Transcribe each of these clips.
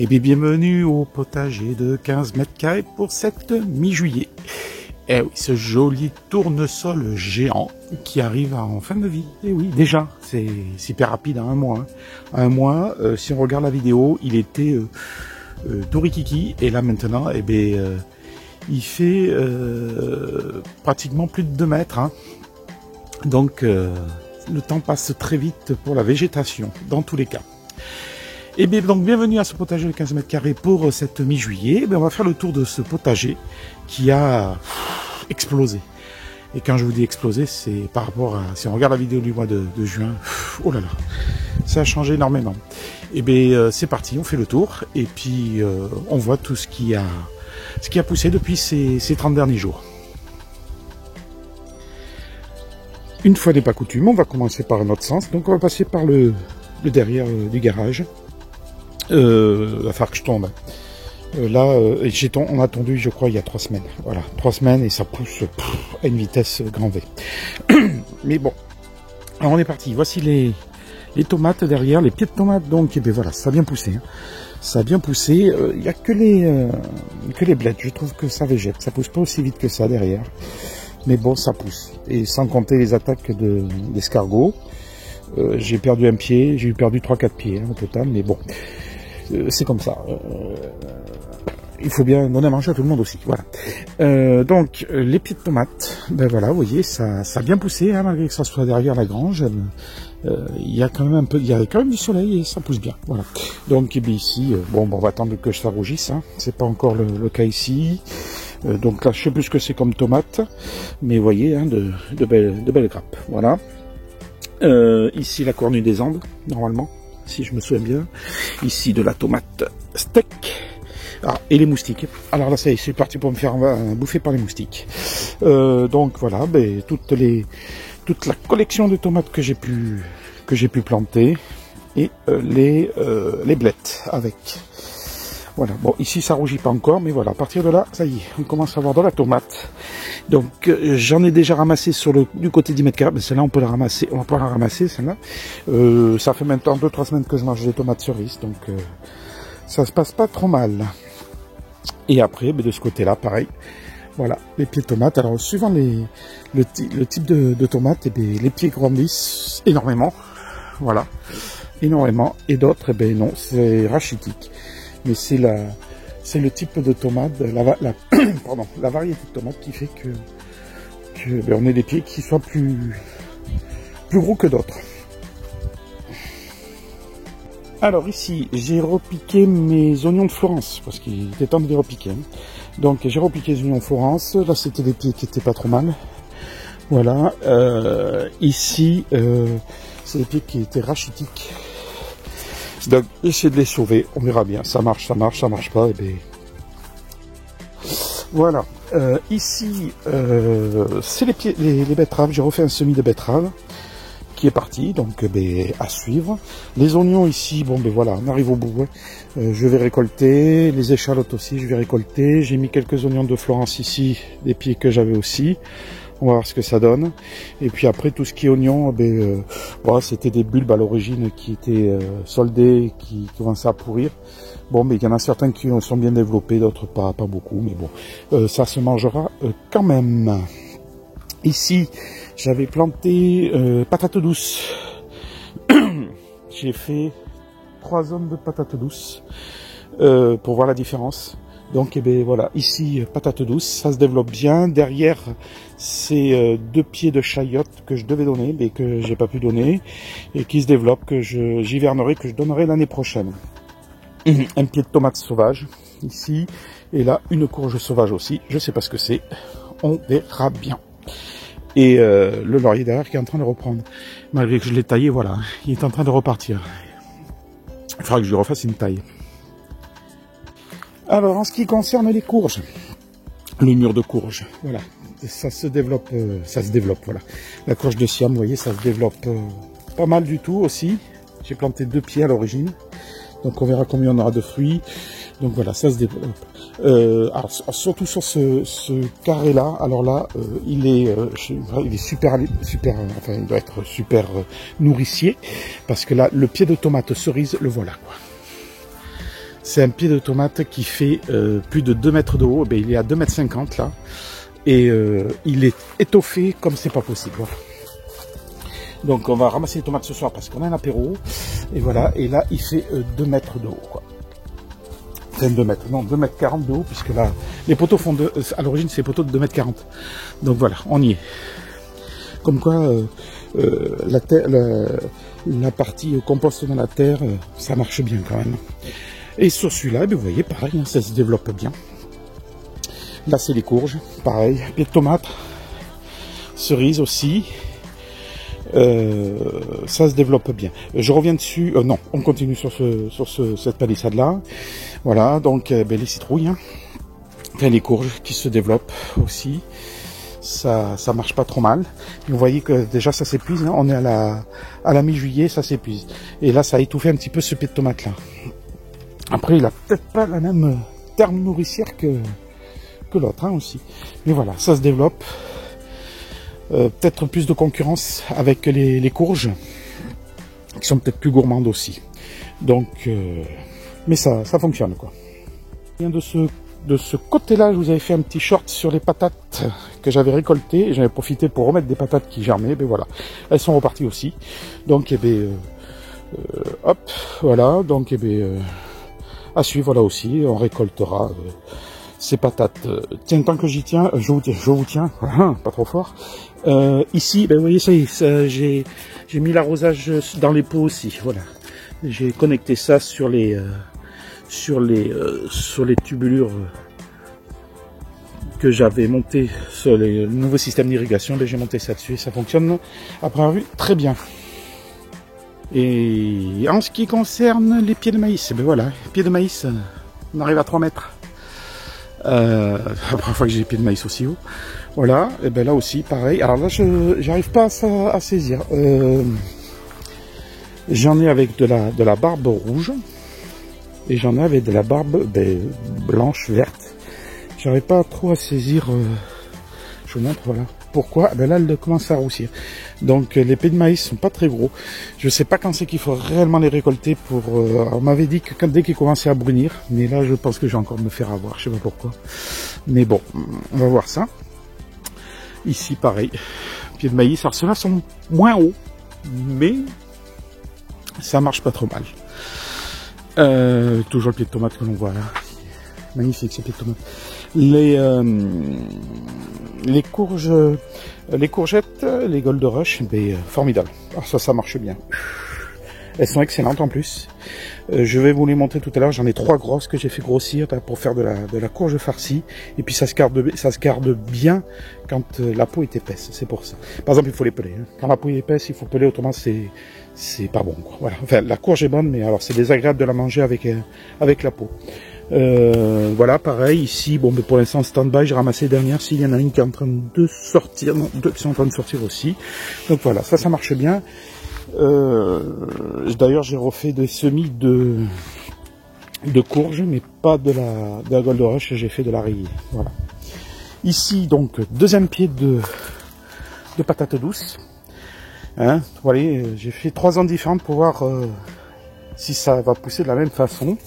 Et bien bienvenue au potager de 15 mètres carrés pour cette mi-juillet. Eh oui, ce joli tournesol géant qui arrive en fin de vie. Eh oui, déjà, c'est super rapide, hein, un mois. Hein. Un mois, si on regarde la vidéo, il était tout rikiki, et là maintenant, eh bien, il fait pratiquement plus de 2 mètres. Hein. Donc, le temps passe très vite pour la végétation, dans tous les cas. Et bien donc bienvenue à ce potager de 15 mètres carrés pour cette mi-juillet. On va faire le tour de ce potager qui a explosé. Et quand je vous dis explosé, c'est par rapport à, si on regarde la vidéo du mois de juin, oh là là, ça a changé énormément. Et bien c'est parti, on fait le tour et puis on voit tout ce qui a poussé depuis ces 30 derniers jours. Une fois n'est pas coutume, on va commencer par un autre sens. Donc on va passer par le derrière du garage. Va falloir que je tombe. Là, on a tondu, je crois, il y a 3 semaines. Voilà, 3 semaines et ça pousse à une vitesse grand V. Mais bon, alors on est parti. Voici les tomates derrière, les pieds de tomates. Donc, et bien voilà, ça a bien poussé. Hein. Ça a bien poussé. Il n'y a que les blettes. Je trouve que ça végète. Ça pousse pas aussi vite que ça derrière. Mais bon, ça pousse. Et sans compter les attaques d'escargots. J'ai perdu un pied, j'ai perdu 3-4 pieds hein, au total, mais bon, c'est comme ça. Il faut bien donner à manger à tout le monde aussi, voilà. Donc, les pieds de tomates, ben voilà, vous voyez, ça a bien poussé, hein, malgré que ça soit derrière la grange. Il y a quand même du soleil et ça pousse bien, voilà. Donc, et bien ici, bon, on va attendre que ça rougisse, hein. C'est pas encore le cas ici. Donc là, je sais plus ce que c'est comme tomate, mais vous voyez, hein, de belles grappes, voilà. Ici la cornue des Andes, normalement, si je me souviens bien. Ici de la tomate steak. Ah, et les moustiques. Alors là, ça y est, c'est parti pour me faire bouffer par les moustiques. Donc voilà, ben, toute la collection de tomates que j'ai pu planter et les blettes avec. Voilà, bon, ici ça rougit pas encore, mais voilà, à partir de là, ça y est, on commence à avoir de la tomate. Donc, j'en ai déjà ramassé du côté 10 mètres carrés, mais celle-là, on peut la ramasser, on va pas la ramasser, celle-là. Ça fait maintenant 2-3 semaines que je mange des tomates cerises, donc ça se passe pas trop mal. Et après, de ce côté-là, pareil, voilà, les pieds de tomates. Alors, suivant le type de tomates, les pieds grandissent énormément, voilà, énormément, et d'autres, non, c'est rachitique. Mais c'est le type de tomate, la variété de tomate qui fait que on ait des pieds qui soient plus gros que d'autres. Alors ici, j'ai repiqué mes oignons de Florence, parce qu'il était temps de les repiquer. Hein. Donc j'ai repiqué les oignons de Florence, là c'était des pieds qui étaient pas trop mal. Voilà, ici, c'est des pieds qui étaient rachitiques. Donc, essayer de les sauver, on verra bien, ça marche pas, et bien... Voilà, ici, c'est les betteraves, j'ai refait un semis de betteraves, qui est parti, donc, à suivre. Les oignons ici, bon, voilà, on arrive au bout, hein. Je vais récolter, les échalotes aussi, je vais récolter, j'ai mis quelques oignons de Florence ici, des pieds que j'avais aussi. On va voir ce que ça donne. Et puis après, tout ce qui est oignon, voilà, c'était des bulbes à l'origine qui étaient soldées, qui commençaient à pourrir. Bon, mais il y en a certains qui sont bien développés, d'autres pas beaucoup. Mais bon, ça se mangera quand même. Ici, j'avais planté patates douces. J'ai fait 3 zones de patates douces pour voir la différence. Donc, voilà, ici, patates douces, ça se développe bien. Derrière, c'est 2 pieds de chayotte que je devais donner, mais que j'ai pas pu donner, et qui se développent, que j'hivernerai, que je donnerai l'année prochaine. Un pied de tomate sauvage, ici, et là, une courge sauvage aussi. Je sais pas ce que c'est, on verra bien. Et le laurier derrière qui est en train de reprendre. Malgré que je l'ai taillé, voilà, il est en train de repartir. Il faudra que je lui refasse une taille. Alors, en ce qui concerne les courges, le mur de courge, voilà, ça se développe, voilà. La courge de Siam, vous voyez, ça se développe pas mal du tout aussi. J'ai planté 2 pieds à l'origine, donc on verra combien on aura de fruits. Donc voilà, ça se développe. Alors, surtout sur ce carré-là, alors là, il est super, enfin, il doit être super nourricier, parce que là, le pied de tomate cerise, le voilà, quoi. C'est un pied de tomate qui fait plus de 2 mètres de haut. Ben, il est à 2,50 m là. Et il est étoffé comme c'est pas possible. Voilà. Donc on va ramasser les tomates ce soir parce qu'on a un apéro. Et voilà, et là il fait 2 mètres de haut. Quoi. Enfin 2 mètres, non 2 mètres 40 de haut, puisque là, les poteaux font à l'origine c'est des poteaux de 2 mètres 40. Donc voilà, on y est. Comme quoi la partie compost dans la terre, ça marche bien quand même. Et sur celui-là, vous voyez, pareil, hein, ça se développe bien. Là c'est les courges, pareil, pied de tomate, cerises aussi. Ça se développe bien. Je reviens dessus. Non, on continue sur cette palissade là. Voilà, donc les citrouilles, hein. Enfin, les courges qui se développent aussi. Ça marche pas trop mal. Et vous voyez que déjà ça s'épuise. Hein. On est à la mi-juillet, ça s'épuise. Et là, ça a étouffé un petit peu ce pied de tomate là. Après, il a peut-être pas la même terme nourricière que l'autre, hein, aussi. Mais voilà, ça se développe. Peut-être plus de concurrence avec les courges qui sont peut-être plus gourmandes aussi. Donc, mais ça fonctionne quoi. De ce côté-là, je vous avais fait un petit short sur les patates que j'avais récoltées. J'avais profité pour remettre des patates qui germaient. Ben voilà, elles sont reparties aussi. Donc, eh ben, hop, voilà. Donc, eh ben, à suivre là aussi. On récoltera ces patates. Tiens, tant que j'y tiens, je vous tiens, pas trop fort. Ici, ben, vous voyez, ça y est, j'ai mis l'arrosage dans les pots aussi. Voilà, j'ai connecté ça sur les tubulures que j'avais monté sur le nouveau système d'irrigation. Ben, j'ai monté ça dessus et ça fonctionne à première vue très bien. Et en ce qui concerne les pieds de maïs, ben voilà, les pieds de maïs, on arrive à 3 mètres. La première fois que j'ai les pieds de maïs aussi haut. Voilà, et ben là aussi pareil. Alors là j'arrive pas à saisir. J'en ai avec de la barbe rouge et j'en ai avec de la barbe blanche, verte. J'arrive pas trop à saisir. Je vous montre, voilà. Pourquoi? Ben là elle commence à roussir. Donc les pieds de maïs sont pas très gros. Je sais pas quand c'est qu'il faut réellement les récolter pour. On m'avait dit que dès qu'ils commençaient à brunir, mais là je pense que je vais encore me faire avoir. Je sais pas pourquoi. Mais bon, on va voir ça. Ici, pareil, pieds de maïs. Alors, ceux-là sont moins hauts, mais ça marche pas trop mal. Toujours le pied de tomate que l'on voit là. Magnifique, ces pieds de tomate. Les courges, les courgettes, les Gold Rush, formidable. Alors ça marche bien. Elles sont excellentes en plus. Je vais vous les montrer tout à l'heure. J'en ai 3 grosses que j'ai fait grossir pour faire de la courge farcie. Et puis ça se garde bien quand la peau est épaisse. C'est pour ça. Par exemple, il faut les peler. Hein. Quand la peau est épaisse, il faut peler. Autrement, c'est pas bon. Quoi. Voilà. Enfin, la courge est bonne, mais alors c'est désagréable de la manger avec la peau. Voilà, pareil. Ici, bon, mais pour l'instant, stand-by. J'ai ramassé les dernières. S'il y en a une qui est en train de sortir, non, 2 qui sont en train de sortir aussi. Donc voilà, ça marche bien. D'ailleurs j'ai refait des semis de courge, mais pas de la Gold Rush, j'ai fait de la rayée. Voilà. Ici donc deuxième pied de patates douces. Hein, voilà, j'ai fait 3 ans différentes pour voir si ça va pousser de la même façon.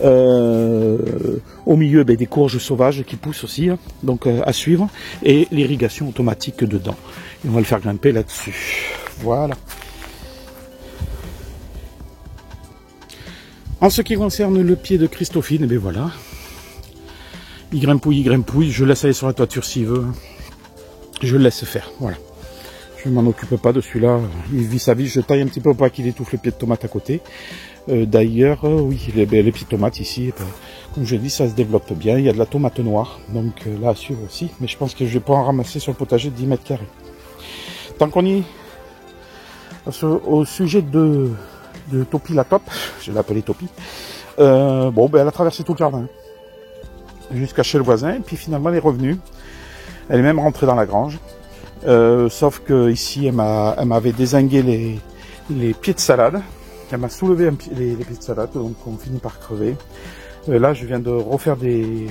Au milieu des courges sauvages qui poussent aussi, hein, donc à suivre, et l'irrigation automatique dedans. Et on va le faire grimper là-dessus. Voilà. En ce qui concerne le pied de Christophine, et bien voilà. Il grimpouille, je laisse aller sur la toiture s'il veut. Je le laisse faire, voilà. Je ne m'en occupe pas de celui-là, il vit sa vie, je taille un petit peu pour pas qu'il étouffe le pied de tomate à côté. D'ailleurs, oui, les petites tomates ici, comme je l'ai dit, ça se développe bien. Il y a de la tomate noire, donc là à suivre aussi. Mais je pense que je vais pas en ramasser sur le potager de 10 mètres carrés. Tant qu'on y est, au sujet de Topi la top, je l'ai appelée Topi, bon, elle a traversé tout le jardin, jusqu'à chez le voisin, et puis finalement elle est revenue. Elle est même rentrée dans la grange, sauf que ici elle m'avait dézingué les pieds de salade. Elle m'a soulevé les pieds de salade, donc on finit par crever. Là, je viens de refaire je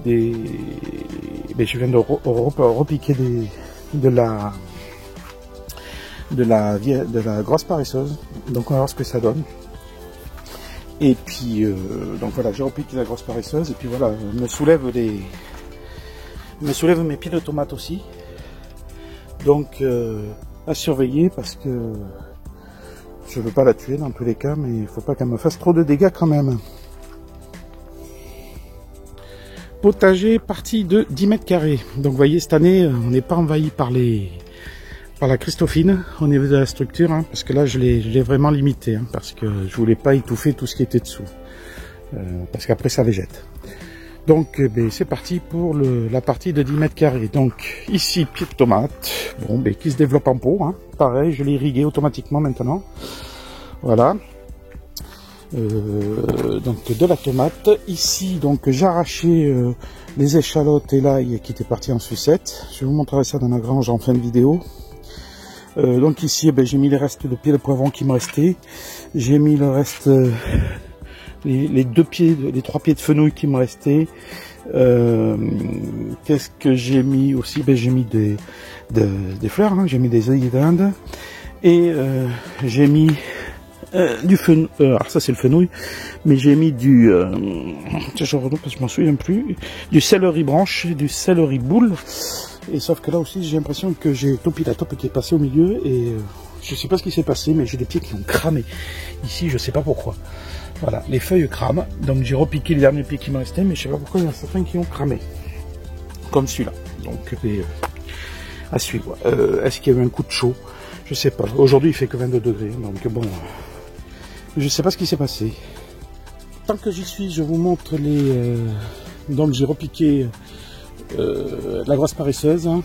viens de repiquer de la grosse paresseuse. Donc on va voir ce que ça donne. Et puis, donc voilà, j'ai repiqué la grosse paresseuse. Et puis voilà, me soulève mes pieds de tomates aussi. Donc, à surveiller parce que je veux pas la tuer dans tous les cas, mais il faut pas qu'elle me fasse trop de dégâts quand même. Potager partie de 10 mètres carrés. Donc vous voyez, cette année, on n'est pas envahi par la Christophine au niveau de la structure, hein, parce que là je l'ai vraiment limité, hein, parce que je voulais pas étouffer tout ce qui était dessous, parce qu'après ça végète. Donc c'est parti pour la partie de 10 mètres carrés. Donc ici, pied de tomate, bon, qui se développe en pot, hein. Pareil, je l'ai irrigué automatiquement maintenant. Voilà. Donc de la tomate. Ici, donc j'ai arraché les échalotes et l'ail qui étaient partis en sucette. Je vous montrerai ça dans la grange en fin de vidéo. Donc ici, j'ai mis les restes de pieds de poivron qui me restaient. J'ai mis le reste, les 3 pieds de fenouil qui me restaient. Qu'est-ce que j'ai mis aussi? J'ai mis des fleurs, hein. J'ai mis des œillets d'Inde. Et j'ai mis du fenouil, alors ça c'est le fenouil, mais j'ai mis je m'en souviens plus, du céleri branche, du céleri boule, et sauf que là aussi j'ai l'impression que j'ai topi la taupe qui est passée au milieu, et je sais pas ce qui s'est passé, mais j'ai des pieds qui ont cramé, ici je sais pas pourquoi, voilà, les feuilles crament, donc j'ai repiqué les derniers pieds qui me restaient, mais je sais pas pourquoi il y en a certains qui ont cramé, comme celui-là, donc à suivre. Est-ce qu'il y a eu un coup de chaud? Je sais pas, aujourd'hui il fait que 22 degrés, donc bon... Je sais pas ce qui s'est passé. Tant que j'y suis, je vous montre les... Donc j'ai repiqué la grosse paresseuse, hein,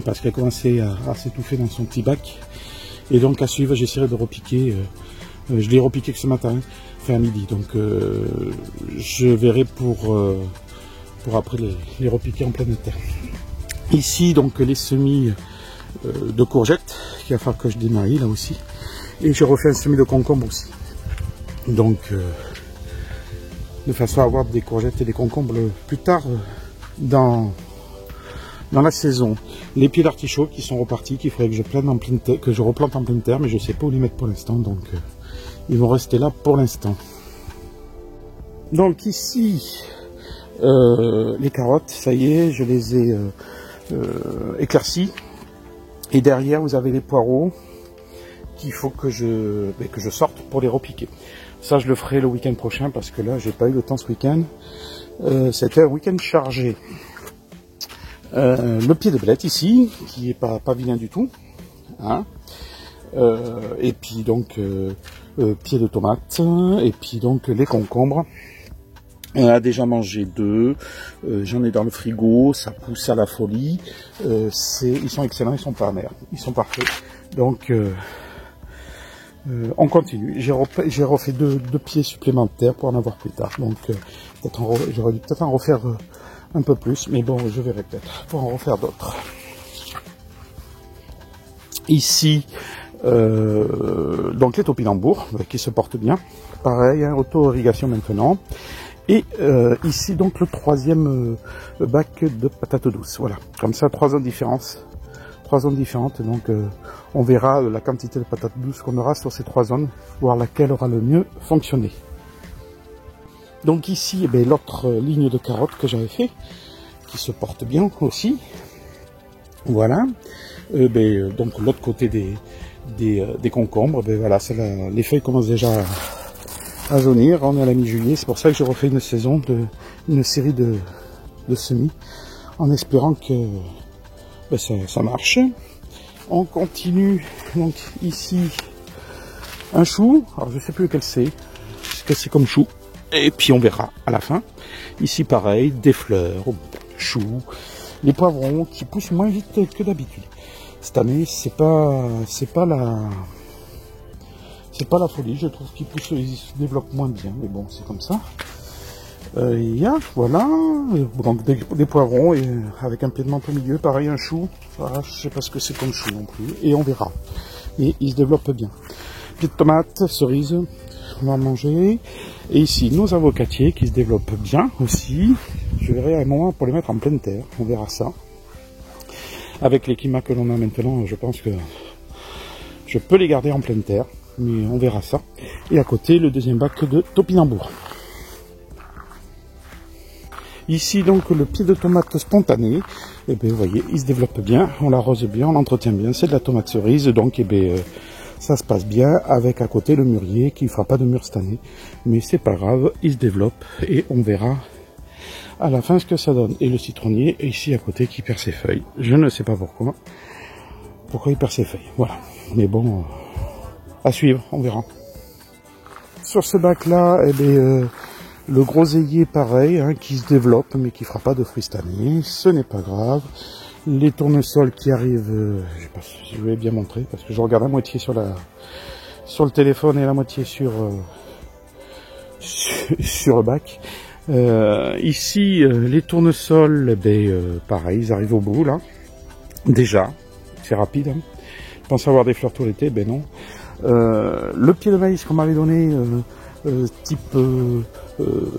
parce qu'elle commençait à s'étouffer dans son petit bac. Et donc à suivre, j'essaierai de repiquer. Je l'ai repiqué que ce matin, fin à midi. Donc je verrai pour après les repiquer en pleine terre. Ici, donc les semis de courgettes, qu'il va falloir que je démaille là aussi. Et je refais un semis de concombre aussi. Donc, de façon à avoir des courgettes et des concombres plus tard dans la saison. Les pieds d'artichaut qui sont repartis, qu'il faudrait que je plante en pleine terre, mais je ne sais pas où les mettre pour l'instant. Donc, ils vont rester là pour l'instant. Donc ici, les carottes, ça y est, je les ai éclaircies. Et derrière, vous avez les poireaux. Il faut que je sorte pour les repiquer. Ça, je le ferai le week-end prochain parce que là, j'ai pas eu le temps ce week-end. C'était un week-end chargé. Le pied de belette ici, qui est pas vilain du tout. Hein. Et puis donc, pied de tomate. Et puis donc, les concombres. On a déjà mangé 2. J'en ai dans le frigo. Ça pousse à la folie. Ils sont excellents, ils sont pas amers. Ils sont parfaits. Donc... on continue. J'ai refait deux pieds supplémentaires pour en avoir plus tard. Donc j'aurais dû peut-être en refaire un peu plus, mais bon, je verrai peut-être pour en refaire d'autres. Ici, donc les topinambours qui se portent bien. Pareil, hein, auto-irrigation maintenant. Et ici donc le 3e bac de patates douces. Voilà, comme ça 3 zones différentes. 3 zones différentes, donc on verra la quantité de patates douces qu'on aura sur ces 3 zones, voir laquelle aura le mieux fonctionné. Donc ici, l'autre ligne de carottes que j'avais fait, qui se porte bien aussi. Voilà. Donc l'autre côté des concombres, voilà, les feuilles commencent déjà à jaunir. On est à la mi-juillet, c'est pour ça que j'ai refait une série de semis, en espérant que ça marche. On continue. Donc ici un chou, alors je sais plus lequel c'est, ce que c'est comme chou, et puis on verra à la fin. Ici pareil, des fleurs, choux, les poivrons qui poussent moins vite que d'habitude. Cette année c'est pas la folie, je trouve qu'ils poussent, ils se développent moins bien, mais bon c'est comme ça. Voilà, donc des poivrons et avec un pied de menthe au milieu, pareil un chou, voilà, je sais pas ce que c'est comme chou non plus, et on verra. Et il se développe bien. Pied de tomate, cerise, on va en manger. Et ici nos avocatiers qui se développent bien aussi. Je verrai à un moment pour les mettre en pleine terre, on verra ça. Avec les climats que l'on a maintenant, je pense que je peux les garder en pleine terre. mais on verra ça. Et à côté, le deuxième bac de topinambour. Ici donc le pied de tomate spontané, et bien vous voyez, il se développe bien, on l'arrose bien, on l'entretient bien, c'est de la tomate cerise, donc et bien ça se passe bien, avec à côté le mûrier qui ne fera pas de mûr cette année, mais c'est pas grave, il se développe et on verra à la fin ce que ça donne. Et le citronnier est ici à côté qui perd ses feuilles, je ne sais pas pourquoi il perd ses feuilles, voilà, mais bon, à suivre, on verra. Sur ce bac là, eh bien, le groseillier pareil, hein, qui se développe mais qui fera pas de fruits cette année, ce n'est pas grave. Les tournesols qui arrivent, je sais pas si je vais bien montrer parce que je regarde la moitié sur le téléphone et la moitié sur le bac. Ici les tournesols, pareil, ils arrivent au bout là. Déjà, c'est rapide. Hein. Je pense avoir des fleurs tout l'été, ben non. Le pied de maïs qu'on m'avait donné, type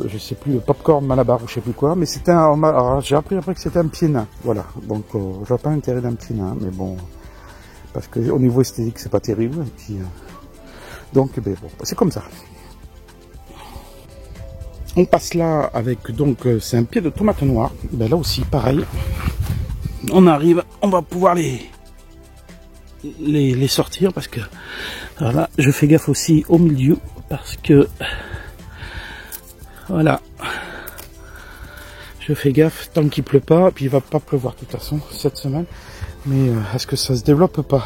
je sais plus, popcorn malabar ou je sais plus quoi, mais c'était j'ai appris après que c'était un pied nain, voilà, donc je vois pas l'intérêt d'un pied nain, mais bon, parce que au niveau esthétique c'est pas terrible, et puis donc bon, c'est comme ça. On passe là avec, donc c'est un pied de tomate noire, ben là aussi pareil, on arrive, on va pouvoir les sortir, parce que alors là je fais gaffe aussi au milieu, parce que voilà, je fais gaffe tant qu'il pleut pas, puis il va pas pleuvoir de toute façon cette semaine, mais est-ce que ça se développe pas?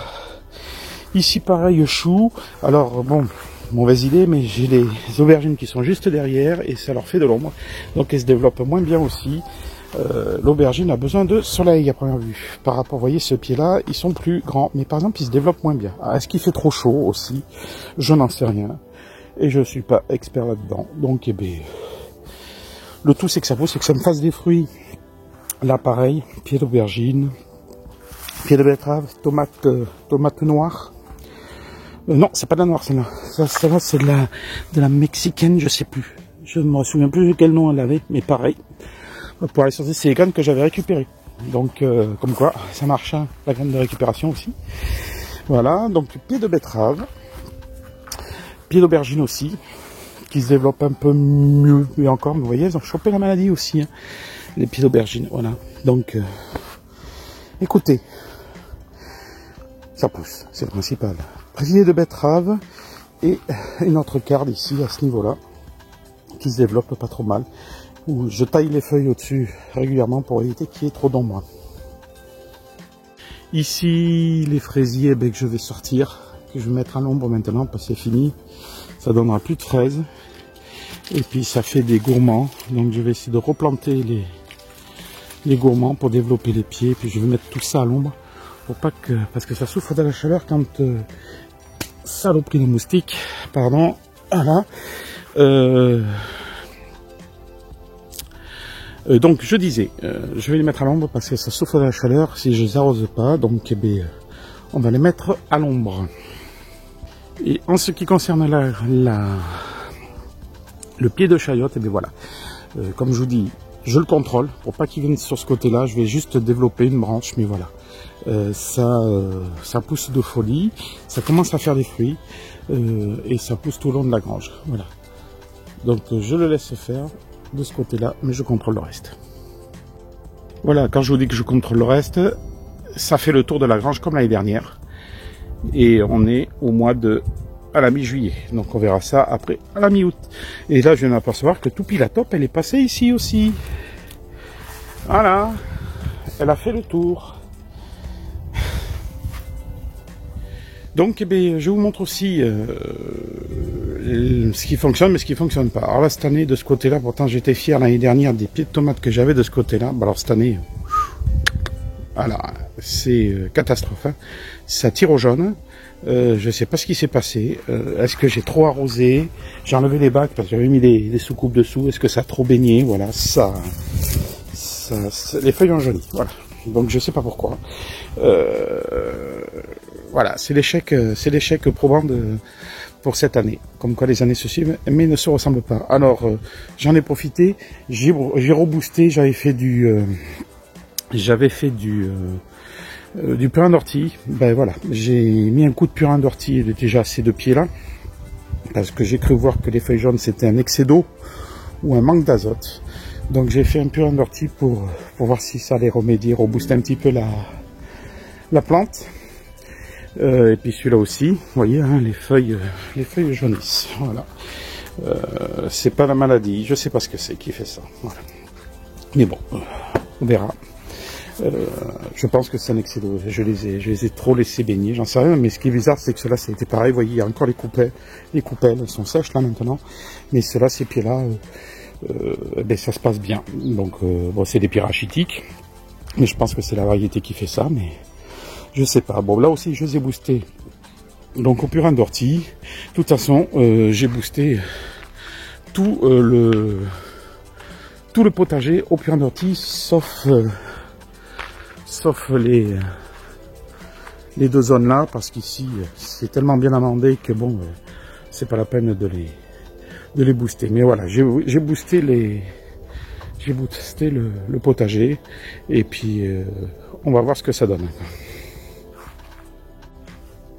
Ici pareil, chou, alors bon, mauvaise idée, mais j'ai les aubergines qui sont juste derrière et ça leur fait de l'ombre, donc elles se développent moins bien aussi. L'aubergine a besoin de soleil à première vue. Par rapport, vous voyez, ce pied-là, ils sont plus grands, mais par exemple, ils se développent moins bien. Est-ce qu'il fait trop chaud aussi? Je n'en sais rien. Et je suis pas expert là-dedans. Donc, le tout, c'est que ça pousse, c'est que ça me fasse des fruits. Là, pareil, pied d'aubergine, pied de betterave, tomate noire. Non, c'est pas de la noire, celle-là. Celle-là, c'est de la mexicaine, je sais plus. Je me souviens plus quel nom elle avait, mais pareil. Pour aller sortir, c'est les graines que j'avais récupérées. Donc, comme quoi, ça marche, hein, la graine de récupération aussi. Voilà, donc pied de betterave, pied d'aubergine aussi, qui se développe un peu mieux, mais encore, mais vous voyez, ils ont chopé la maladie aussi, hein, les pieds d'aubergine, voilà. Donc, écoutez, ça pousse, c'est le principal. Pied de betterave et une autre carde ici, à ce niveau-là, qui se développe pas trop mal. Où je taille les feuilles au-dessus régulièrement pour éviter qu'il y ait trop d'ombre. Ici, les fraisiers que je vais sortir, que je vais mettre à l'ombre maintenant parce que c'est fini. Ça donnera plus de fraises. Et puis ça fait des gourmands. Donc je vais essayer de replanter les gourmands pour développer les pieds. Puis je vais mettre tout ça à l'ombre. Parce que ça souffre de la chaleur quand saloperie de moustiques. Pardon. Voilà. Donc je disais, je vais les mettre à l'ombre parce que ça souffre de la chaleur si je les arrose pas, donc on va les mettre à l'ombre. Et en ce qui concerne le pied de chayote, voilà, comme je vous dis, je le contrôle pour pas qu'il vienne sur ce côté-là, je vais juste développer une branche, mais voilà, ça pousse de folie, ça commence à faire des fruits et ça pousse tout le long de la grange, voilà. Donc je le laisse faire de ce côté-là, mais je contrôle le reste. Voilà, quand je vous dis que je contrôle le reste, ça fait le tour de la grange comme l'année dernière. Et on est au mois à la mi-juillet. Donc on verra ça après à la mi-août. Et là, je viens d'apercevoir que Toupie la Top, elle est passée ici aussi. Voilà, elle a fait le tour. Donc, je vous montre aussi ce qui fonctionne, mais ce qui fonctionne pas. Alors là, cette année, de ce côté-là, pourtant j'étais fier l'année dernière des pieds de tomates que j'avais de ce côté-là. Alors cette année, voilà, c'est catastrophe. Hein. Ça tire au jaune. Je sais pas ce qui s'est passé. Est-ce que j'ai trop arrosé? J'ai enlevé les bacs parce que j'avais mis des soucoupes dessous. Est-ce que ça a trop baigné? Voilà, les feuilles ont jauni. Voilà. Donc je sais pas pourquoi. Voilà, c'est l'échec probant pour cette année. Comme quoi les années se suivent, mais ne se ressemblent pas. Alors, j'en ai profité, j'ai reboosté, j'avais fait du du purin d'ortie. Ben voilà, j'ai mis un coup de purin d'ortie déjà à ces 2 pieds là, parce que j'ai cru voir que les feuilles jaunes c'était un excès d'eau ou un manque d'azote. Donc j'ai fait un purin d'ortie pour voir si ça allait remédier, rebooster un petit peu la plante. Et puis celui-là aussi, vous voyez, hein, les feuilles jaunissent. Voilà. C'est pas la maladie, je sais pas ce que c'est qui fait ça. Voilà. Mais bon, on verra. Je pense que c'est un excès d'eau. Je les ai trop laissés baigner, j'en sais rien. Mais ce qui est bizarre, c'est que ceux-là, ça a été pareil. Vous voyez, il y a encore les coupelles, elles sont sèches là maintenant. Mais ceux-là, ces pieds-là, ben, ça se passe bien. Donc, bon, c'est des pieds rachitiques. Mais je pense que c'est la variété qui fait ça. Mais je sais pas. Bon, là aussi, je les ai boostés. Donc, au purin d'ortie. De toute façon, j'ai boosté tout le potager au purin d'ortie, sauf les 2 zones là, parce qu'ici c'est tellement bien amendé que bon, c'est pas la peine de les booster. Mais voilà, j'ai boosté le potager, et puis on va voir ce que ça donne.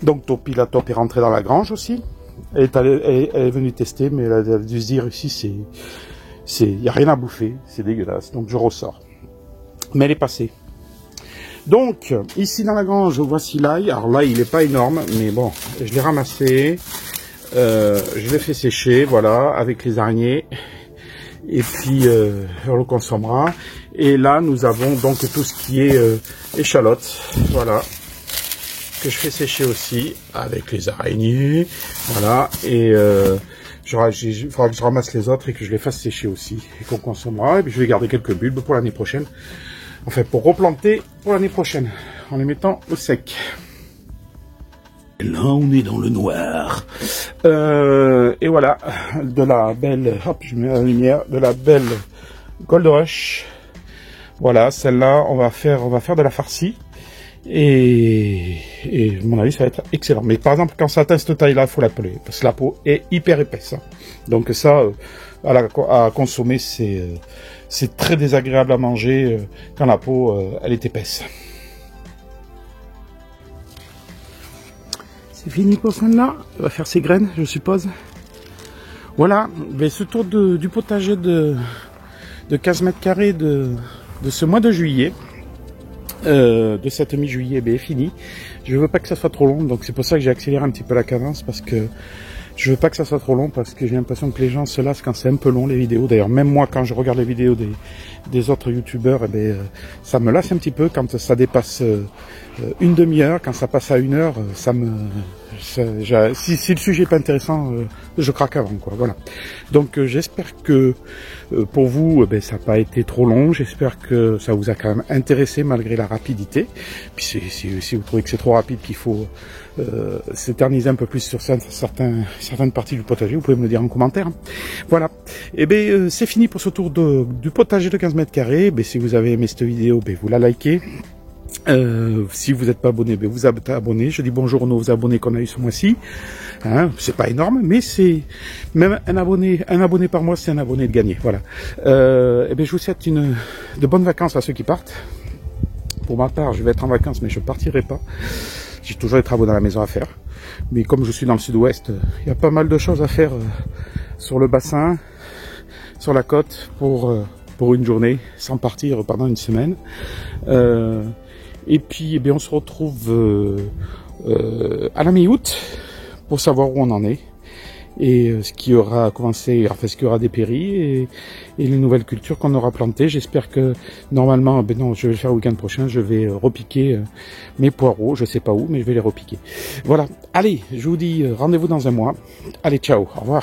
Donc Topi la top est rentrée dans la grange aussi. Elle est venue tester, mais elle a dû se dire ici il n'y a rien à bouffer, c'est dégueulasse, donc je ressors. Mais elle est passée. Donc, ici dans la grange, voici l'ail. Alors l'ail, il n'est pas énorme, mais bon, je l'ai ramassé. Je l'ai fait sécher, voilà, avec les araignées. Et puis, on le consommera. Et là, nous avons donc tout ce qui est échalote, voilà, que je fais sécher aussi avec les araignées. Voilà, et il faudra que je ramasse les autres et que je les fasse sécher aussi, et qu'on consommera. Et puis je vais garder quelques bulbes pour l'année prochaine. Enfin, pour replanter pour l'année prochaine, en les mettant au sec. Là, on est dans le noir. Et voilà, de la belle, hop, je mets la lumière, de la belle Gold Rush. Voilà, celle-là, on va faire de la farcie. Et à mon avis, ça va être excellent. Mais par exemple, quand ça atteint cette taille-là, il faut la peler, parce que la peau est hyper épaisse. Hein. Donc ça, à consommer, c'est très désagréable à manger quand la peau, elle est épaisse. C'est fini pour celle-là. On va faire ses graines, je suppose. Voilà, mais ce tour du potager de 15 mètres carrés de ce mois de juillet. De cette mi-juillet est fini. Je veux pas que ça soit trop long, donc c'est pour ça que j'ai accéléré un petit peu la cadence, parce que je veux pas que ça soit trop long, parce que j'ai l'impression que les gens se lassent quand c'est un peu long les vidéos. D'ailleurs, même moi, quand je regarde les vidéos des autres youtubeurs, ça me lasse un petit peu quand ça dépasse une demi-heure. Quand ça passe à 1 heure, si le sujet est pas intéressant, je craque avant, quoi. Voilà. Donc j'espère que pour vous, ça n'a pas été trop long. J'espère que ça vous a quand même intéressé malgré la rapidité. Puis si vous trouvez que c'est trop rapide, qu'il faut s'éterniser un peu plus sur certaines parties du potager, vous pouvez me le dire en commentaire. Voilà. Et c'est fini pour ce tour du potager de 15 mètres carrés. Si vous avez aimé cette vidéo, vous la likez. Si vous n'êtes pas abonné, vous êtes abonné. Je dis bonjour aux nouveaux abonnés qu'on a eu ce mois-ci. Hein, c'est pas énorme, mais c'est même un abonné par mois, c'est un abonné de gagné. Voilà. Je vous souhaite de bonnes vacances à ceux qui partent. Pour ma part, je vais être en vacances, mais je partirai pas. J'ai toujours des travaux dans la maison à faire. Mais comme je suis dans le sud-ouest, il y a pas mal de choses à faire sur le bassin, sur la côte, pour une journée, sans partir pendant une semaine. Et puis, on se retrouve à la mi-août pour savoir où on en est et ce qui aura commencé, enfin ce qui aura dépéri et les nouvelles cultures qu'on aura plantées. J'espère que normalement, non, je vais le faire le week-end prochain. Je vais repiquer mes poireaux. Je sais pas où, mais je vais les repiquer. Voilà. Allez, je vous dis rendez-vous dans un mois. Allez, ciao, au revoir.